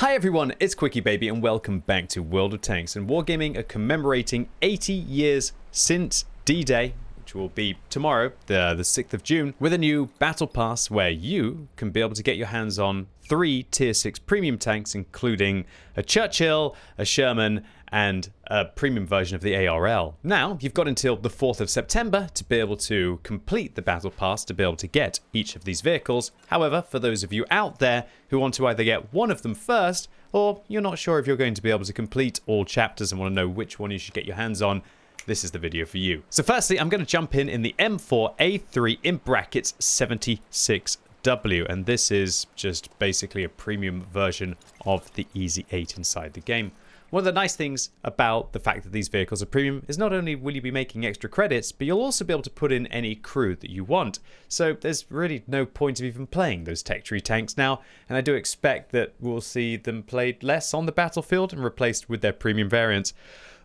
Hi everyone, it's QuickyBaby and welcome back to World of Tanks and Wargaming are commemorating 80 years since D-Day, which will be tomorrow, the 6th of June, with a new battle pass where you can be able to get your hands on 3 tier 6 premium tanks, including a Churchill, a Sherman, and a premium version of the ARL. Now, you've got until the 4th of September to be able to complete the battle pass to be able to get each of these vehicles. However, for those of you out there who want to either get one of them first, or you're not sure if you're going to be able to complete all chapters and want to know which one you should get your hands on, this is the video for you. So firstly, I'm going to jump in the M4A3 in brackets 76W, and this is just basically a premium version of the Easy 8 inside the game. One of the nice things about the fact that these vehicles are premium is not only will you be making extra credits, but you'll also be able to put in any crew that you want. So there's really no point of even playing those tech tree tanks now, and I do expect that we'll see them played less on the battlefield and replaced with their premium variants.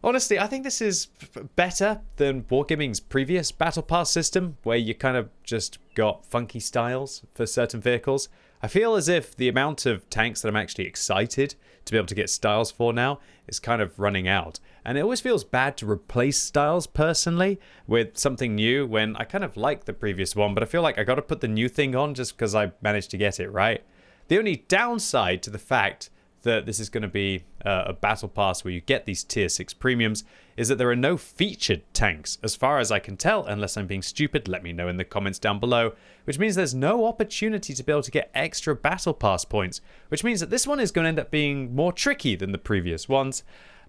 Honestly, I think this is better than Wargaming's previous Battle Pass system, where you kind of just got funky styles for certain vehicles. I feel as if the amount of tanks that I'm actually excited to be able to get styles for now is kind of running out. And it always feels bad to replace styles personally with something new when I kind of like the previous one, but I feel like I got to put the new thing on just because I managed to get it right. The only downside to the fact that this is going to be a battle pass where you get these tier 6 premiums is that there are no featured tanks as far as I can tell. Unless I'm being stupid, let me know in the comments down below, which means there's no opportunity to be able to get extra battle pass points, which means that this one is going to end up being more tricky than the previous ones.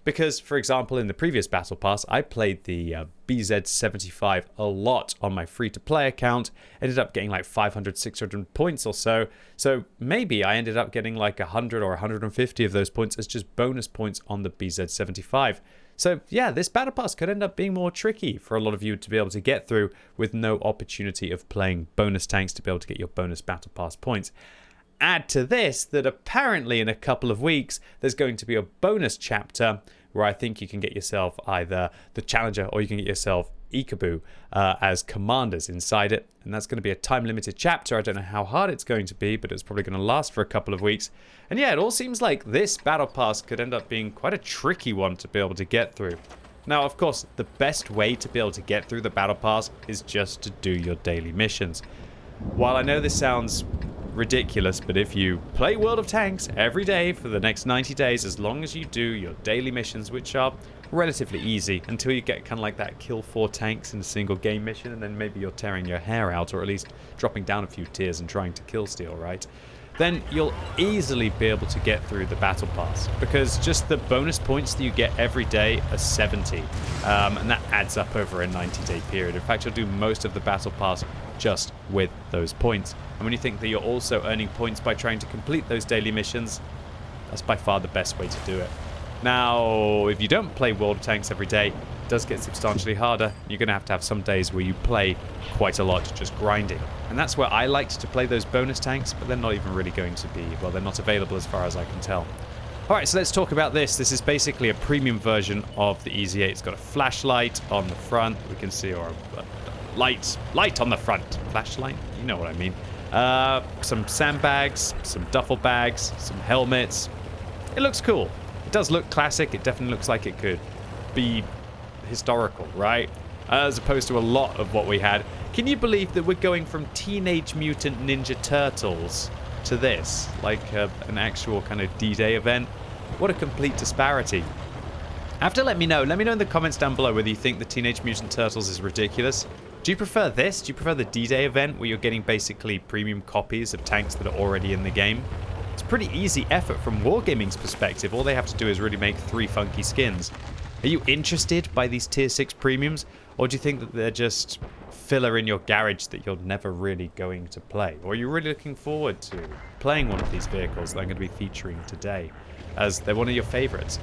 Because, for example, in the previous Battle Pass, I played the BZ75 a lot on my free-to-play account. Ended up getting like 500, 600 points or so. So maybe I ended up getting like 100 or 150 of those points as just bonus points on the BZ75. So yeah, this Battle Pass could end up being more tricky for a lot of you to be able to get through with no opportunity of playing bonus tanks to be able to get your bonus Battle Pass points. Add to this that apparently in a couple of weeks there's going to be a bonus chapter where I think you can get yourself either the Challenger or you can get yourself Ikeboo as commanders inside it, and that's going to be a time limited chapter. I don't know how hard it's going to be, but it's probably going to last for a couple of weeks. And yeah, it all seems like this battle pass could end up being quite a tricky one to be able to get through. Now, of course, the best way to be able to get through the battle pass is just to do your daily missions. While I know this sounds ridiculous, but if you play World of Tanks every day for the next 90 days, as long as you do your daily missions, which are relatively easy until you get kind of like that kill 4 tanks in a single game mission, and then maybe you're tearing your hair out or at least dropping down a few tiers and trying to kill steal, right? Then you'll easily be able to get through the battle pass, because just the bonus points that you get every day are 70, and that adds up over a 90-day period. In fact, you'll do most of the battle pass just with those points. And when you think that you're also earning points by trying to complete those daily missions, that's by far the best way to do it. Now, if you don't play World of Tanks every day, it does get substantially harder. You're going to have some days where you play quite a lot just grinding. And that's where I liked to play those bonus tanks, but they're not even really going to be, well, they're not available as far as I can tell. Alright, so let's talk about this. This is basically a premium version of the Easy 8. It's got a flashlight on the front, we can see, or a light on the front. Flashlight? You know what I mean. Some sandbags, some duffel bags, some helmets. It looks cool. It does look classic. It definitely looks like it could be historical, right? As opposed to a lot of what we had. Can you believe that we're going from Teenage Mutant Ninja Turtles to this? Like an actual kind of D-Day event? What a complete disparity. Have to let me know in the comments down below whether you think the Teenage Mutant Turtles is ridiculous. Do you prefer this? Do you prefer the D-Day event where you're getting basically premium copies of tanks that are already in the game? It's a pretty easy effort from Wargaming's perspective. All they have to do is really make 3 funky skins. Are you interested by these tier 6 premiums? Or do you think that they're just filler in your garage that you're never really going to play? Or are you really looking forward to playing one of these vehicles that I'm going to be featuring today, as they're one of your favorites?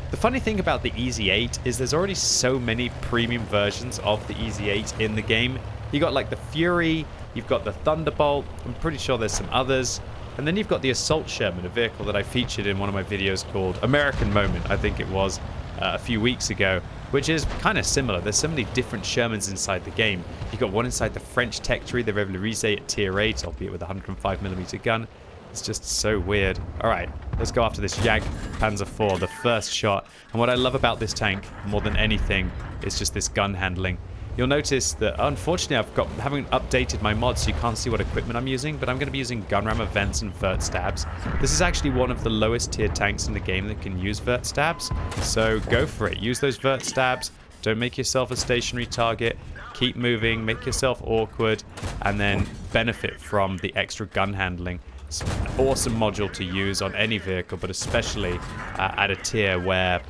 The funny thing about the Easy 8 is there's already so many premium versions of the Easy 8 in the game. You got like the Fury, you've got the Thunderbolt, I'm pretty sure there's some others. And then you've got the Assault Sherman, a vehicle that I featured in one of my videos called American Moment, I think it was, a few weeks ago, which is kind of similar. There's so many different Shermans inside the game. You've got one inside the French tech tree, the Revolurise at tier 8, albeit with a 105mm gun. It's just so weird. Alright, Let's go after this Jag Panzer IV, the first shot. And what I love about this tank, more than anything, is just this gun handling. You'll notice that, unfortunately, haven't updated my mods, so you can't see what equipment I'm using, but I'm going to be using gun rammer, vents, and vert stabs. This is actually one of the lowest tier tanks in the game that can use vert stabs, so go for it. Use those vert stabs. Don't make yourself a stationary target. Keep moving, make yourself awkward, and then benefit from the extra gun handling. It's an awesome module to use on any vehicle, but especially at a tier where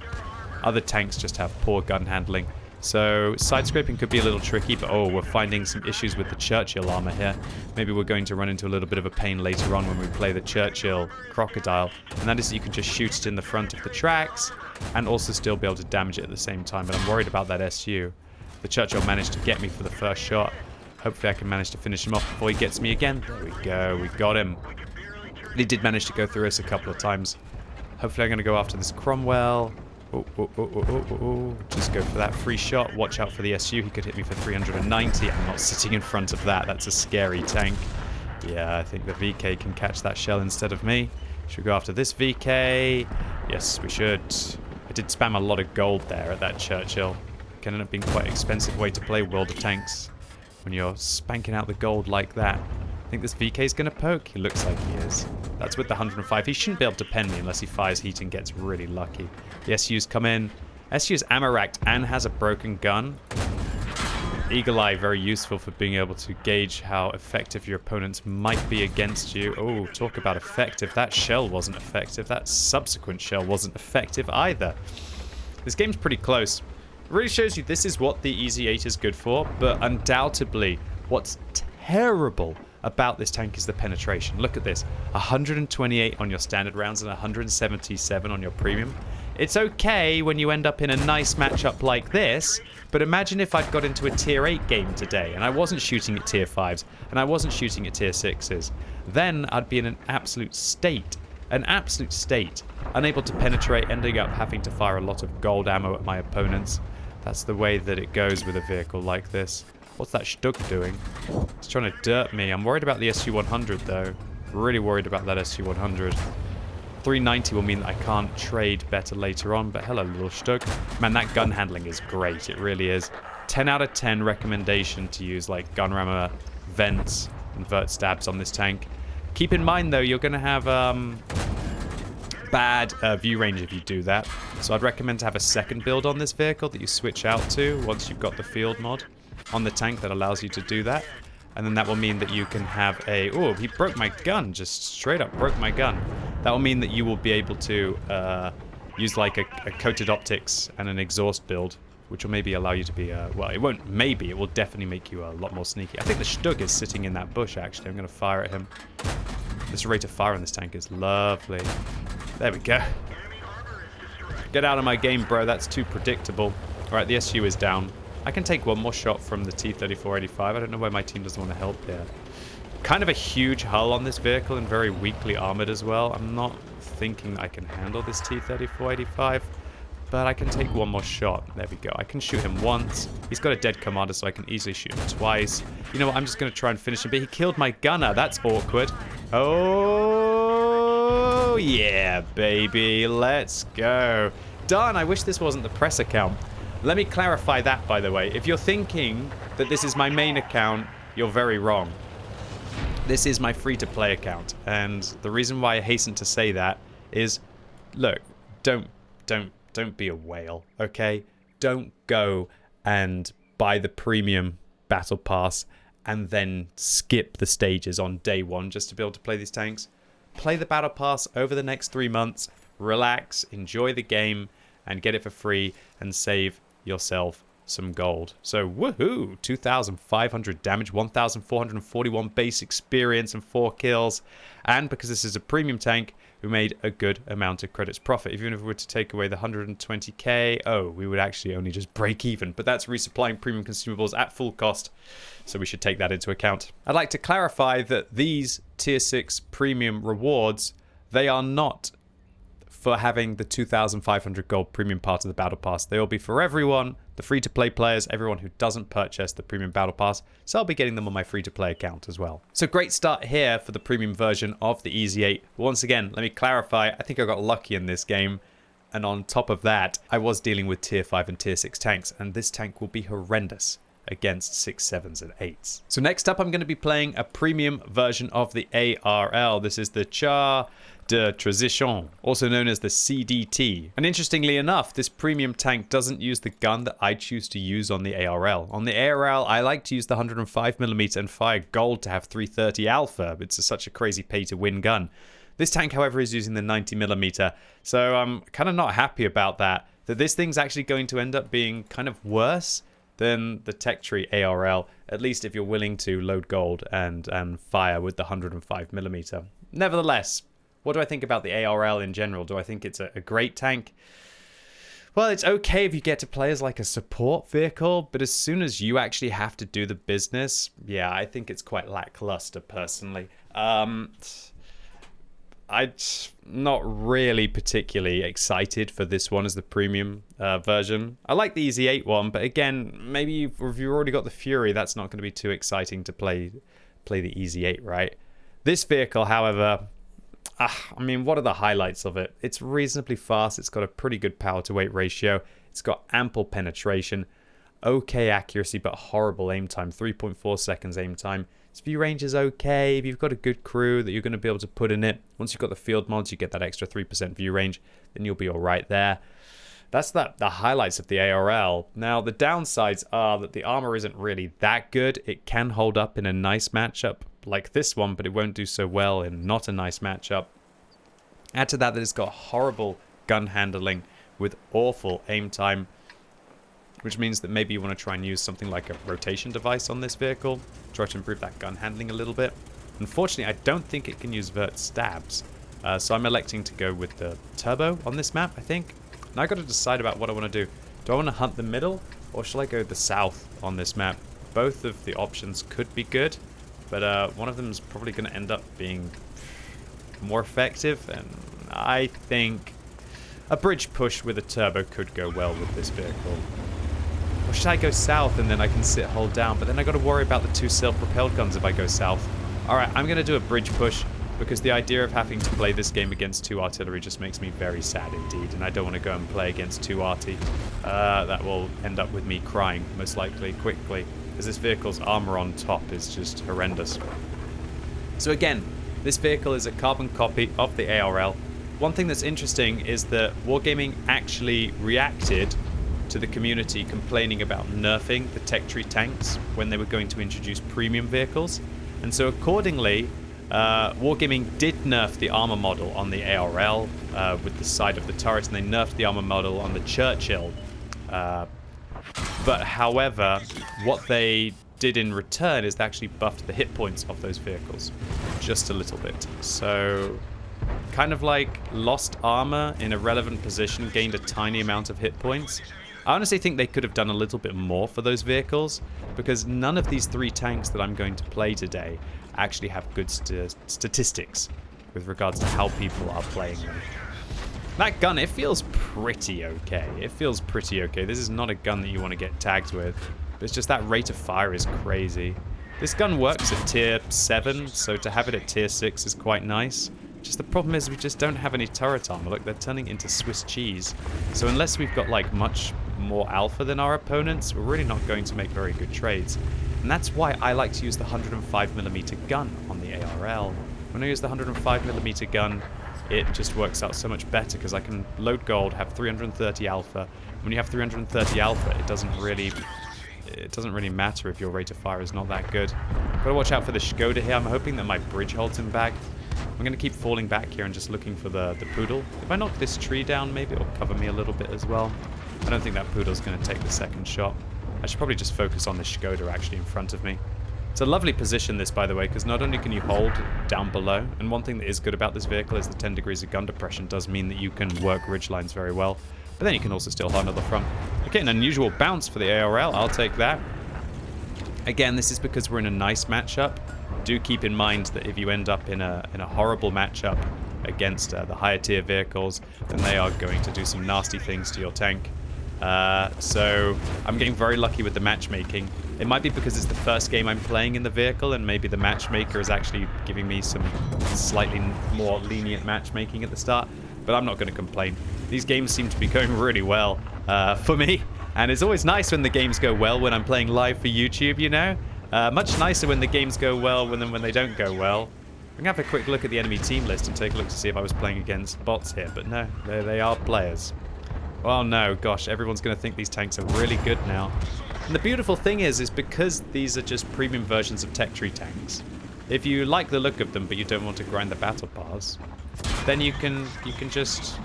other tanks just have poor gun handling. So side scraping could be a little tricky, but we're finding some issues with the Churchill armor here. Maybe we're going to run into a little bit of a pain later on when we play the Churchill Crocodile, and that is that you can just shoot it in the front of the tracks and also still be able to damage it at the same time. But I'm worried about that SU. The Churchill managed to get me for the first shot. Hopefully I can manage to finish him off before he gets me again. There we go, we got him. He did manage to go through us a couple of times. Hopefully I'm going to go after this Cromwell. Just go for that free shot. Watch out for the SU. He could hit me for 390. I'm not sitting in front of that. That's a scary tank. Yeah, I think the VK can catch that shell instead of me. Should we go after this VK? Yes, we should. I did spam a lot of gold there at that Churchill. Can end up being quite an expensive way to play World of Tanks when you're spanking out the gold like that. I think this VK is going to poke. He looks like he is. That's with the 105. He shouldn't be able to pen me unless he fires heat and gets really lucky. The SU's come in. SU's ammo racked and has a broken gun. Eagle Eye, very useful for being able to gauge how effective your opponents might be against you. Oh, talk about effective. That shell wasn't effective. That subsequent shell wasn't effective either. This game's pretty close. It really shows you this is what the Easy 8 is good for, but undoubtedly what's terrible about this tank is the penetration. Look at this. 128 on your standard rounds and 177 on your premium. It's okay when you end up in a nice matchup like this, but imagine if I'd got into a tier 8 game today and I wasn't shooting at tier 5s and I wasn't shooting at tier 6s. Then I'd be in an absolute state, unable to penetrate, ending up having to fire a lot of gold ammo at my opponents. That's the way that it goes with a vehicle like this. What's that Stug doing? He's trying to dirt me. I'm worried about the SU-100 though. Really worried about that SU-100. 390 will mean that I can't trade better later on, but hello little Stug. Man, that gun handling is great. It really is. 10 out of 10 recommendation to use like gun rammer, vents, and vert stabs on this tank. Keep in mind though, you're going to have bad view range if you do that. So I'd recommend to have a second build on this vehicle that you switch out to once you've got the field mod on the tank that allows you to do that. And then that will mean that you can have a... Oh, he broke my gun. Just straight up broke my gun. That will mean that you will be able to use like a coated optics and an exhaust build, which will maybe allow you to be... well, it won't maybe. It will definitely make you a lot more sneaky. I think the Stug is sitting in that bush, actually. I'm going to fire at him. This rate of fire on this tank is lovely. There we go. Get out of my game, bro. That's too predictable. All right, the SU is down. I can take one more shot from the T-3485. I don't know why my team doesn't want to help there. Kind of a huge hull on this vehicle and very weakly armored as well. I'm not thinking I can handle this T-3485, but I can take one more shot. There we go. I can shoot him once. He's got a dead commander, so I can easily shoot him twice. You know what? I'm just going to try and finish him, but he killed my gunner. That's awkward. Oh, yeah, baby. Let's go. Darn, I wish this wasn't the press account. Let me clarify that, by the way. If you're thinking that this is my main account, you're very wrong. This is my free-to-play account, and the reason why I hasten to say that is, look, don't be a whale, okay? Don't go and buy the premium battle pass and then skip the stages on day one just to be able to play these tanks. Play the battle pass over the next 3 months, relax, enjoy the game, and get it for free and save yourself some gold. So woohoo, 2,500 damage, 1,441 base experience and 4 kills. And because this is a premium tank, we made a good amount of credits profit. Even if we were to take away the 120k, oh, we would actually only just break even. But that's resupplying premium consumables at full cost, so we should take that into account. I'd like to clarify that these tier 6 premium rewards, they are not for having the 2,500 gold premium part of the battle pass. They will be for everyone the free-to-play players, everyone who doesn't purchase the premium battle pass, so I'll be getting them on my free-to-play account as well. So great start here for the premium version of the Easy 8. Once again, let me clarify, I think I got lucky in this game. And on top of that, I was dealing with tier 5 and tier 6 tanks, and this tank will be horrendous against 6, 7s, and 8s. So next up, I'm going to be playing a premium version of the ARL. This is the Char de Transition, also known as the CDT. And interestingly enough, this premium tank doesn't use the gun that I choose to use on the ARL. On the ARL, I like to use the 105mm and fire gold to have 330 alpha. It's such a crazy pay-to-win gun. This tank, however, is using the 90mm, so I'm kind of not happy about that this thing's actually going to end up being kind of worse than the Tech Tree ARL, at least if you're willing to load gold and fire with the 105mm. Nevertheless, what do I think about the ARL in general? Do I think it's a great tank? Well, it's okay if you get to play as like a support vehicle, but as soon as you actually have to do the business, yeah, I think it's quite lackluster personally. I'm not really particularly excited for this one as the premium version. I like the Easy 8 one, but again, maybe if you've already got the Fury, that's not going to be too exciting to play the Easy 8, right? This vehicle, however, I mean, what are the highlights of it? It's reasonably fast. It's got a pretty good power to weight ratio. It's got ample penetration, okay accuracy, but horrible aim time, 3.4 seconds aim time. Its view range is okay. If you've got a good crew that you're going to be able to put in it, once you've got the field mods, you get that extra 3% view range, then you'll be all right there. That's the highlights of the ARL. Now, the downsides are that the armor isn't really that good. It can hold up in a nice matchup like this one, but it won't do so well in not a nice matchup. Add to that it's got horrible gun handling with awful aim time, which means that maybe you want to try and use something like a rotation device on this vehicle, try to improve that gun handling a little bit. Unfortunately, I don't think it can use vert stabs, so I'm electing to go with the turbo on this map, I think. Now I've got to decide about what I want to do. Do I want to hunt the middle, or shall I go the south on this map? Both of the options could be good, but one of them is probably going to end up being more effective, and I think a bridge push with a turbo could go well with this vehicle. Or should I go south and then I can sit hold down? But then I got to worry about the 2 self-propelled guns if I go south. Alright, I'm going to do a bridge push because the idea of having to play this game against 2 artillery just makes me very sad indeed. And I don't want to go and play against 2 arty. That will end up with me crying, most likely, quickly. Because this vehicle's armor on top is just horrendous. So again, this vehicle is a carbon copy of the ARL. One thing that's interesting is that Wargaming actually reacted to the community complaining about nerfing the Tech Tree tanks when they were going to introduce premium vehicles. And so accordingly, Wargaming did nerf the armor model on the ARL with the side of the turret, and they nerfed the armor model on the Churchill. But however, what they did in return is they actually buffed the hit points of those vehicles just a little bit. So kind of like lost armor in a relevant position, gained a tiny amount of hit points. I honestly think they could have done a little bit more for those vehicles, because none of these 3 tanks that I'm going to play today actually have good statistics with regards to how people are playing them. That gun, it feels pretty okay. It feels pretty okay. This is not a gun that you want to get tagged with. But it's just that rate of fire is crazy. This gun works at tier 7, so to have it at tier 6 is quite nice. Just the problem is we just don't have any turret armor. Look, they're turning into Swiss cheese. So unless we've got like much more alpha than our opponents, we're really not going to make very good trades. And that's why I like to use the 105mm gun on the ARL. When I use the 105mm gun, it just works out so much better because I can load gold, have 330 alpha. When you have 330 alpha, it doesn't really matter if your rate of fire is not that good. Gotta watch out for the Skoda here. I'm hoping that my bridge holds him back. I'm going to keep falling back here and just looking for the poodle. If I knock this tree down, maybe it'll cover me a little bit as well. I don't think that poodle's going to take the second shot. I should probably just focus on the Skoda actually in front of me. It's a lovely position this, by the way, because not only can you hold down below, and one thing that is good about this vehicle is the 10 degrees of gun depression does mean that you can work ridge lines very well. But then you can also still hold at the front. Okay, an unusual bounce for the ARL. I'll take that. Again, this is because we're in a nice matchup. Do keep in mind that if you end up in a horrible matchup against the higher tier vehicles, then they are going to do some nasty things to your tank. So I'm getting very lucky with the matchmaking. It might be because it's the first game I'm playing in the vehicle, and maybe the matchmaker is actually giving me some slightly more lenient matchmaking at the start, but I'm not going to complain. These games seem to be going really well for me, and it's always nice when the games go well when I'm playing live for YouTube, you know? Much nicer when the games go well than when they don't go well. I'm going to have a quick look at the enemy team list and take a look to see if I was playing against bots here, but no, they are players. Well, no, gosh, everyone's going to think these tanks are really good now. And the beautiful thing is because these are just premium versions of tech tree tanks, if you like the look of them but you don't want to grind the battle pass, then you can just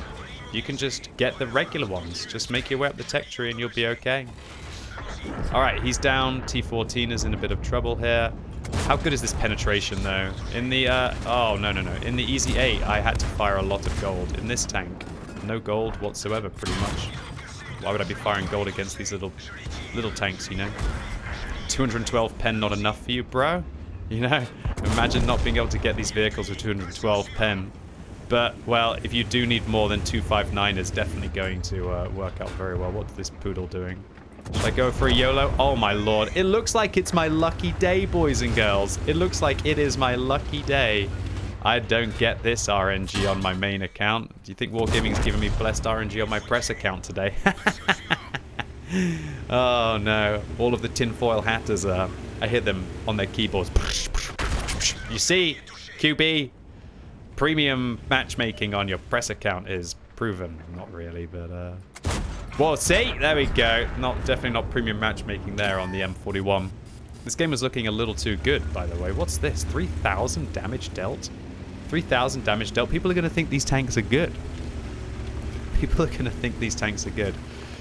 get the regular ones. Just make your way up the tech tree and you'll be okay. Alright, he's down. T14 is in a bit of trouble here. How good is this penetration, though? In the, oh, no. In the Easy 8, I had to fire a lot of gold. In this tank, no gold whatsoever, pretty much. Why would I be firing gold against these little tanks, you know? 212 pen not enough for you, bro? You know? Imagine not being able to get these vehicles with 212 pen. But, well, if you do need more than 259, it's definitely going to work out very well. What's this poodle doing? Should I go for a YOLO? Oh my lord. It looks like it's my lucky day, boys and girls. It looks like it is my lucky day. I don't get this RNG on my main account. Do you think Wargaming's giving me blessed RNG on my press account today? Oh no. All of the tinfoil hatters, I hear them on their keyboards. You see, QB, premium matchmaking on your press account is proven. Not really, but well, see, there we go. Definitely not premium matchmaking there on the M41. This game was looking a little too good, by the way. What's this? 3,000 damage dealt? 3,000 damage dealt. People are going to think these tanks are good. People are going to think these tanks are good.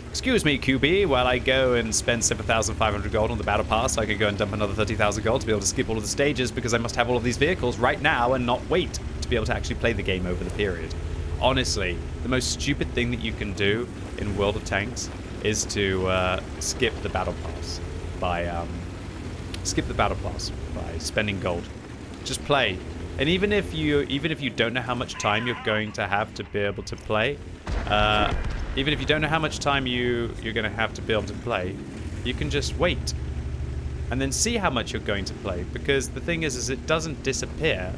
Excuse me, QB, while I go and spend 7,500 gold on the battle pass, I could go and dump another 30,000 gold to be able to skip all of the stages because I must have all of these vehicles right now and not wait to be able to actually play the game over the period. Honestly, the most stupid thing that you can do in World of Tanks is to skip the battle pass by spending gold. Just play, and even if you don't know how much time you're going to have to be able to play, even if you don't know how much time you're going to have to be able to play, you can just wait and then see how much you're going to play. Because the thing is it doesn't disappear.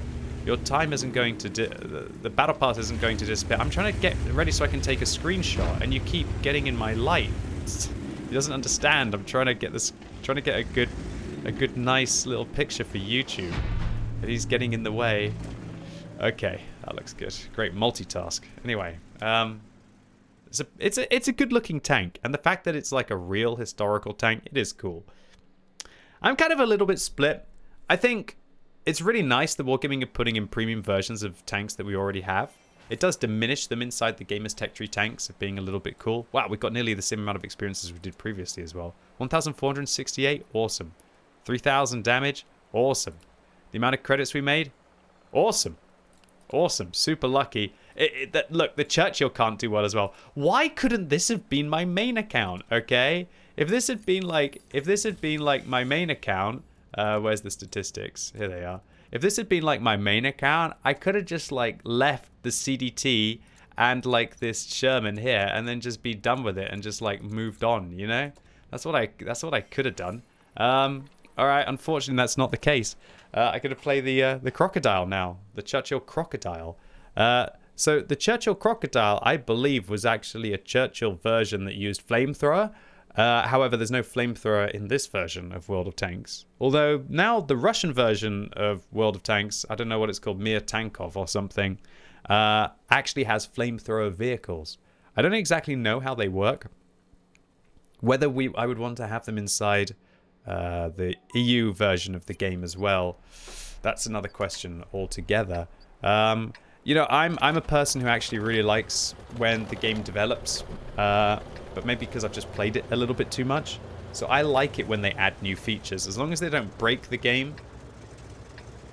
Your time isn't going to... the battle pass isn't going to disappear. I'm trying to get ready so I can take a screenshot, and you keep getting in my light. He doesn't understand. I'm trying to get a good, nice little picture for YouTube. And he's getting in the way. Okay, that looks good. Great multitask. Anyway, it's a good-looking tank, and the fact that it's like a real historical tank, it is cool. I'm kind of a little bit split. I think it's really nice that Wargaming are putting in premium versions of tanks that we already have. It does diminish them inside the game as tech tree tanks of being a little bit cool. Wow, we've got nearly the same amount of experience as we did previously as well. 1,468, awesome. 3,000 damage, awesome. The amount of credits we made, awesome. Awesome, super lucky. Look, the Churchill can't do well as well. Why couldn't this have been my main account, okay? If this had been like my main account, where's the statistics? Here they are. If this had been like my main account, I could have just like left the CDT and like this Sherman here and then just be done with it and just like moved on, you know? That's what I could have done. All right, unfortunately that's not the case. I could have played the Crocodile now, the Churchill Crocodile. So the Churchill Crocodile, I believe, was actually a Churchill version that used flamethrower. However, there's no flamethrower in this version of World of Tanks. Although now the Russian version of World of Tanks, I don't know what it's called, Mir Tankov or something, actually has flamethrower vehicles. I don't exactly know how they work. Whether I would want to have them inside the EU version of the game as well, that's another question altogether. You know, I'm a person who actually really likes when the game develops, but maybe because I've just played it a little bit too much. So I like it when they add new features. As long as they don't break the game,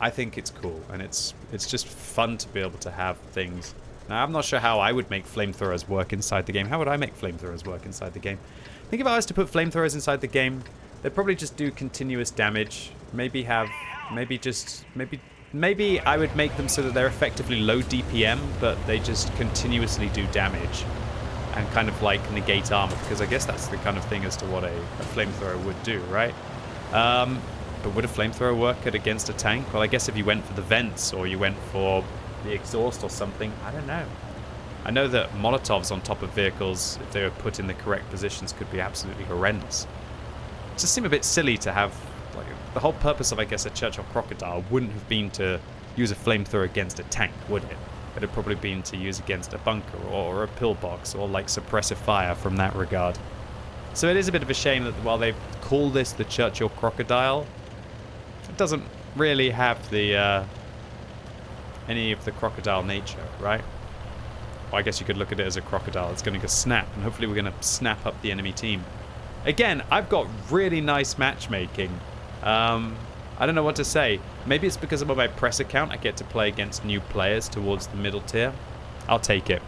I think it's cool. And it's just fun to be able to have things. Now, I'm not sure how I would make flamethrowers work inside the game. How would I make flamethrowers work inside the game? I think if I was to put flamethrowers inside the game, they'd probably just do continuous damage. Maybe I would make them so that they're effectively low DPM, but they just continuously do damage. and kind of like negate armor, because I guess that's the kind of thing as to what a flamethrower would do, right? But would a flamethrower work against a tank? Well, I guess if you went for the vents or you went for the exhaust or something, I don't know. I know that Molotovs on top of vehicles, if they were put in the correct positions, could be absolutely horrendous. It just seemed a bit silly to have, like, the whole purpose of, I guess, a Churchill Crocodile wouldn't have been to use a flamethrower against a tank, would it? It had probably been to use against a bunker or a pillbox or like suppressive fire from that regard. So it is a bit of a shame that while they call this the Churchill Crocodile, it doesn't really have the any of the crocodile nature, right? Well, I guess you could look at it as a crocodile. It's going to go snap, and hopefully we're going to snap up the enemy team. Again, I've got really nice matchmaking. I don't know what to say. Maybe it's because I'm on my press account. I get to play against new players towards the middle tier. I'll take it.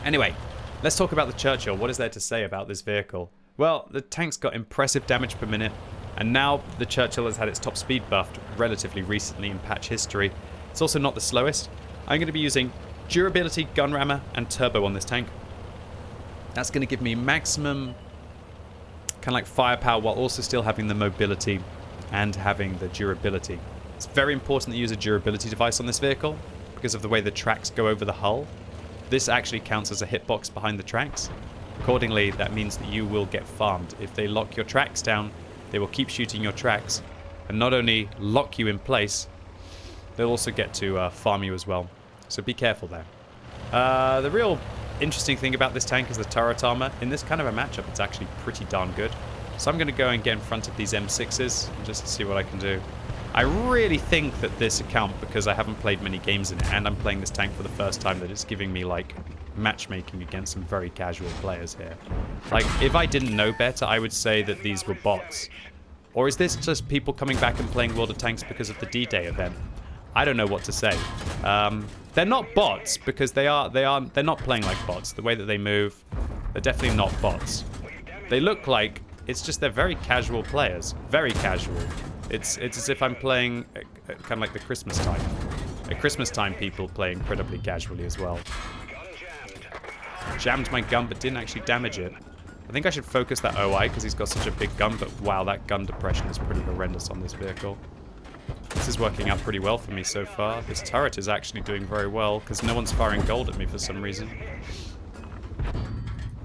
Anyway, let's talk about the Churchill. What is there to say about this vehicle? Well, the tank's got impressive damage per minute, and now the Churchill has had its top speed buffed relatively recently in patch history. It's also not the slowest. I'm going to be using durability, gun rammer, and turbo on this tank. That's going to give me maximum kind of like firepower while also still having the mobility and having the durability. It's very important that you use a durability device on this vehicle because of the way the tracks go over the hull. This actually counts as a hitbox behind the tracks. Accordingly, that means that you will get farmed. If they lock your tracks down, they will keep shooting your tracks and not only lock you in place, they'll also get to farm you as well. So be careful there. The real interesting thing about this tank is the turret armor. In this kind of a matchup, it's actually pretty darn good. So I'm going to go and get in front of these M6s and just see what I can do. I really think that this account, because I haven't played many games in it, and I'm playing this tank for the first time, that it's giving me, like, matchmaking against some very casual players here. Like, if I didn't know better, I would say that these were bots. Or is this just people coming back and playing World of Tanks because of the D-Day event? I don't know what to say. They're not bots, because they're not playing like bots. The way that they move, they're definitely not bots. They look like... It's just they're very casual players. Very casual. It's as if I'm playing kind of like the Christmas time. At Christmas time, people play incredibly casually as well. Jammed my gun, but didn't actually damage it. I think I should focus that OI because he's got such a big gun, but wow, that gun depression is pretty horrendous on this vehicle. This is working out pretty well for me so far. This turret is actually doing very well because no one's firing gold at me for some reason.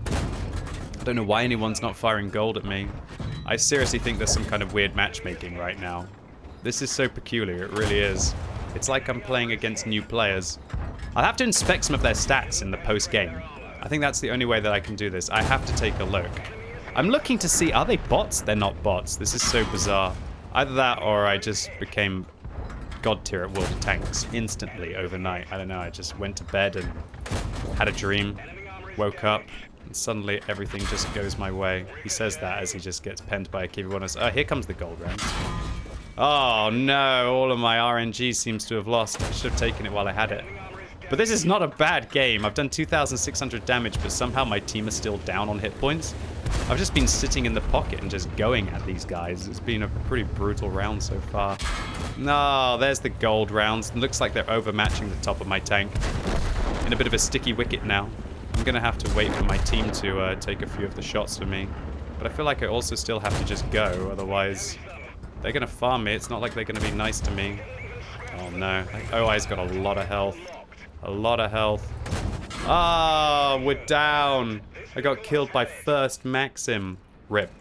I don't know why anyone's not firing gold at me. I seriously think there's some kind of weird matchmaking right now. This is so peculiar, it really is. It's like I'm playing against new players. I'll have to inspect some of their stats in the post-game. I think that's the only way that I can do this. I have to take a look. I'm looking to see, are they bots? They're not bots. This is so bizarre. Either that or I just became god tier at World of Tanks instantly overnight. I don't know, I just went to bed and had a dream, woke up, and suddenly everything just goes my way. He says that as he just gets penned by a QB1. Oh, here comes the gold round. Oh no, all of my RNG seems to have lost. I should have taken it while I had it. But this is not a bad game. I've done 2,600 damage, but somehow my team is still down on hit points. I've just been sitting in the pocket and just going at these guys. It's been a pretty brutal round so far. No, there's the gold rounds. It looks like they're overmatching the top of my tank. In a bit of a sticky wicket now. I'm going to have to wait for my team to take a few of the shots for me. But I feel like I also still have to just go, otherwise they're going to farm me. It's not like they're going to be nice to me. Oh no. OI's got a lot of health. A lot of health. Ah, we're down. I got killed by first Maxim. Rip.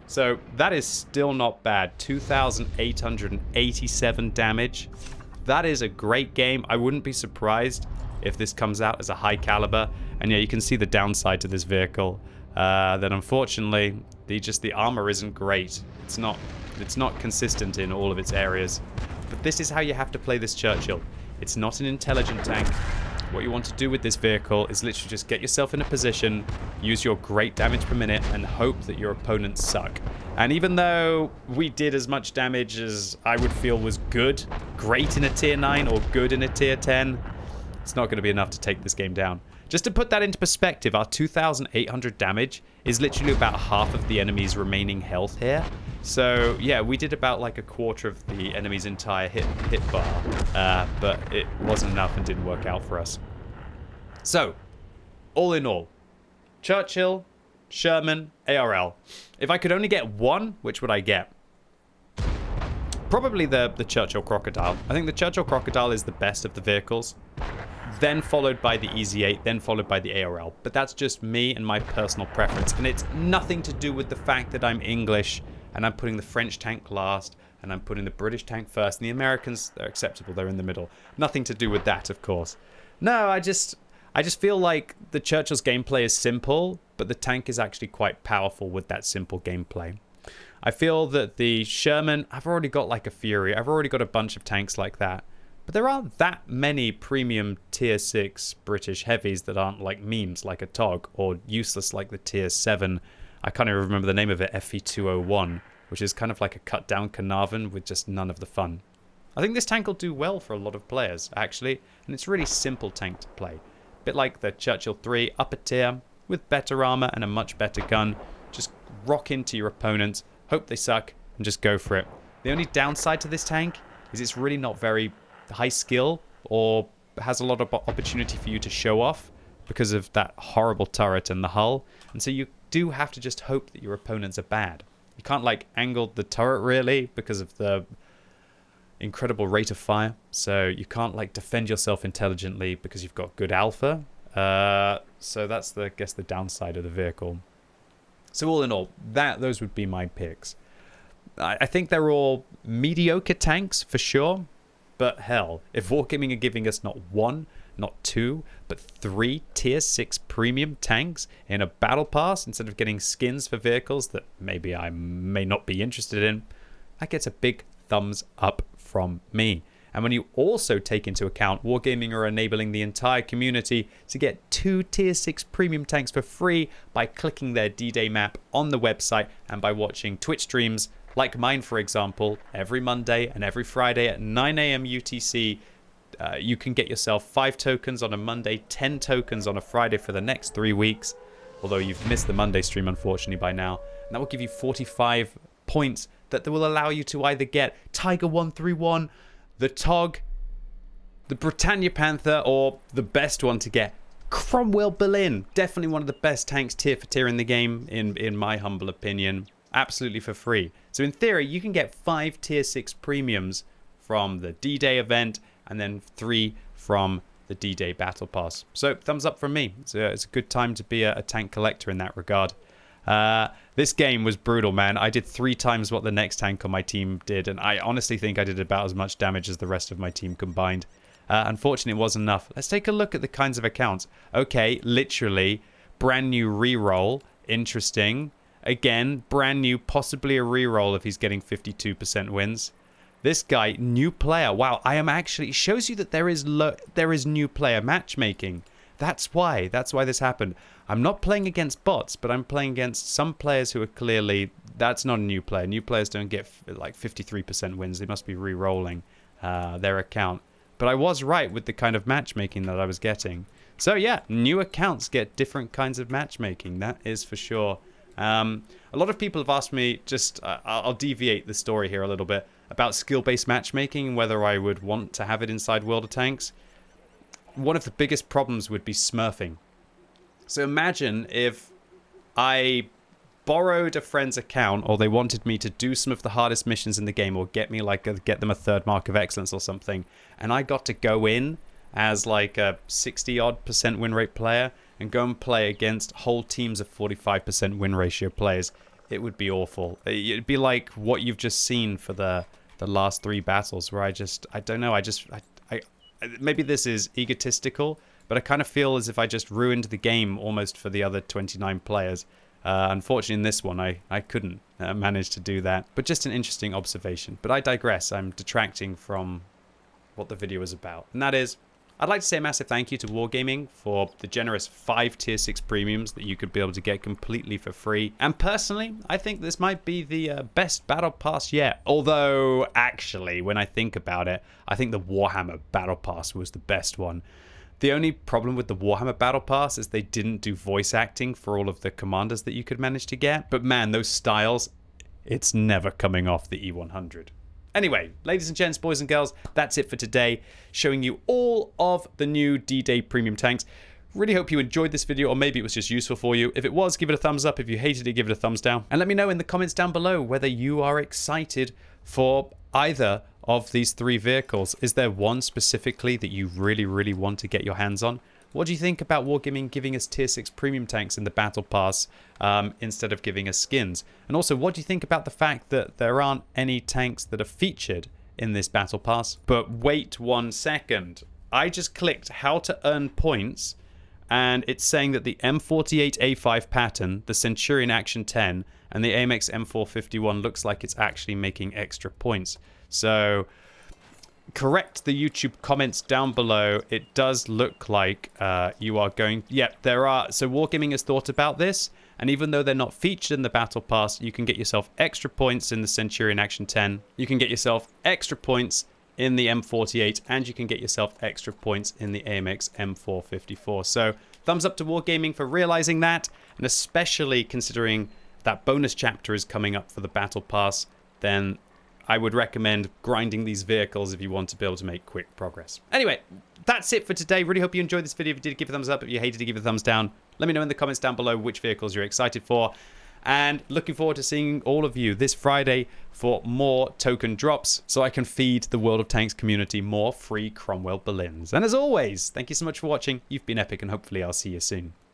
So that is still not bad. 2,887 damage. That is a great game. I wouldn't be surprised if this comes out as a high caliber. And yeah, you can see the downside to this vehicle. That unfortunately, the armor isn't great. It's not consistent in all of its areas. But this is how you have to play this Churchill. It's not an intelligent tank. What you want to do with this vehicle is literally just get yourself in a position, use your great damage per minute, and hope that your opponents suck. And even though we did as much damage as I would feel was good, great in a tier 9 or good in a tier 10, it's not going to be enough to take this game down. Just to put that into perspective, our 2,800 damage is literally about half of the enemy's remaining health here. So yeah, we did about like a quarter of the enemy's entire hit bar, but it wasn't enough and didn't work out for us. So, all in all, Churchill, Sherman, ARL. If I could only get one, which would I get? Probably the Churchill Crocodile. I think the Churchill Crocodile is the best of the vehicles. Then followed by the EZ8, then followed by the ARL. But that's just me and my personal preference. And it's nothing to do with the fact that I'm English and I'm putting the French tank last and I'm putting the British tank first. And the Americans, they're acceptable, they're in the middle. Nothing to do with that, of course. No, I just feel like the Churchill's gameplay is simple, but the tank is actually quite powerful with that simple gameplay. I feel that the Sherman, I've already got like a Fury. I've already got a bunch of tanks like that. But there aren't that many premium tier 6 British heavies that aren't like memes like a TOG or useless like the tier 7. I can't even remember the name of it, FE201, which is kind of like a cut down Carnarvon with just none of the fun. I think this tank will do well for a lot of players, actually, and it's a really simple tank to play. A bit like the Churchill 3, upper tier, with better armor and a much better gun. Just rock into your opponents, hope they suck, and just go for it. The only downside to this tank is it's really not very high skill or has a lot of opportunity for you to show off because of that horrible turret and the hull. And so you do have to just hope that your opponents are bad. You can't like angle the turret really because of the incredible rate of fire. So you can't like defend yourself intelligently because you've got good alpha. So that's the, I guess, the downside of the vehicle. So all in all, those would be my picks. I think they're all mediocre tanks for sure. But hell, if Wargaming are giving us not one, not two, but 3 tier 6 premium tanks in a battle pass instead of getting skins for vehicles that maybe I may not be interested in, that gets a big thumbs up from me. And when you also take into account Wargaming are enabling the entire community to get 2 tier 6 premium tanks for free by clicking their D-Day map on the website and by watching Twitch streams like mine, for example, every Monday and every Friday at 9 a.m. UTC, you can get yourself 5 tokens on a Monday, 10 tokens on a Friday for the next 3 weeks. Although you've missed the Monday stream, unfortunately, by now. And that will give you 45 points that will allow you to either get Tiger 131, the TOG, the Britannia Panther, or the best one to get, Cromwell Berlin. Definitely one of the best tanks tier for tier in the game, in my humble opinion. Absolutely for free. So in theory, you can get 5 tier 6 premiums from the D-Day event and then 3 from the D-Day Battle Pass. So thumbs up from me. It's a good time to be a tank collector in that regard. This game was brutal, man. I did 3 times what the next tank on my team did, and I honestly think I did about as much damage as the rest of my team combined. Unfortunately, it wasn't enough. Let's take a look at the kinds of accounts. Okay, literally, brand new reroll. Interesting. Again, brand new, possibly a reroll if he's getting 52% wins. This guy, new player. Wow, I am actually... shows you that there is new player matchmaking. That's why this happened. I'm not playing against bots, but I'm playing against some players who are clearly... that's not a new player. New players don't get like 53% wins. They must be re-rolling their account. But I was right with the kind of matchmaking that I was getting. So yeah, new accounts get different kinds of matchmaking. That is for sure. A lot of people have asked me, just I'll deviate the story here a little bit, about skill-based matchmaking and whether I would want to have it inside World of Tanks. One of the biggest problems would be smurfing. So imagine if I borrowed a friend's account, or they wanted me to do some of the hardest missions in the game, or get them a 3rd mark of excellence or something, and I got to go in as like a 60-odd% win rate player and go and play against whole teams of 45% win ratio players. It would be awful. It'd be like what you've just seen for the last 3 battles, where I don't know, maybe this is egotistical, but I kind of feel as if I just ruined the game almost for the other 29 players. Unfortunately, in this one, I couldn't manage to do that. But just an interesting observation. But I digress. I'm detracting from what the video is about. And that is, I'd like to say a massive thank you to Wargaming for the generous 5 tier 6 premiums that you could be able to get completely for free. And personally, I think this might be the best battle pass yet. Although, actually, when I think about it, I think the Warhammer battle pass was the best one. The only problem with the Warhammer battle pass is they didn't do voice acting for all of the commanders that you could manage to get. But man, those styles, it's never coming off the E100. Anyway, ladies and gents, boys and girls, that's it for today. Showing you all of the new D-Day premium tanks. Really hope you enjoyed this video, or maybe it was just useful for you. If it was, give it a thumbs up. If you hated it, give it a thumbs down. And let me know in the comments down below whether you are excited for either of these 3 vehicles. Is there one specifically that you really want to get your hands on? What do you think about Wargaming giving us tier 6 premium tanks in the battle pass instead of giving us skins? And also, what do you think about the fact that there aren't any tanks that are featured in this battle pass? But wait 1 second. I just clicked how to earn points, and it's saying that the M4A3E8 pattern, the Centurion Action 10, and the AMX M451 looks like it's actually making extra points. So correct the YouTube comments down below. It does look like you are going... Yeah, there are... So Wargaming has thought about this, and even though they're not featured in the Battle Pass, you can get yourself extra points in the Centurion Action 10. You can get yourself extra points in the M48, and you can get yourself extra points in the AMX M454. So thumbs up to Wargaming for realizing that, and especially considering that bonus chapter is coming up for the Battle Pass, then I would recommend grinding these vehicles if you want to be able to make quick progress. Anyway, that's it for today. Really hope you enjoyed this video. If you did, give it a thumbs up. If you hated it, give it a thumbs down. Let me know in the comments down below which vehicles you're excited for. And looking forward to seeing all of you this Friday for more token drops so I can feed the World of Tanks community more free Cromwell Berlins. And as always, thank you so much for watching. You've been epic, and hopefully I'll see you soon.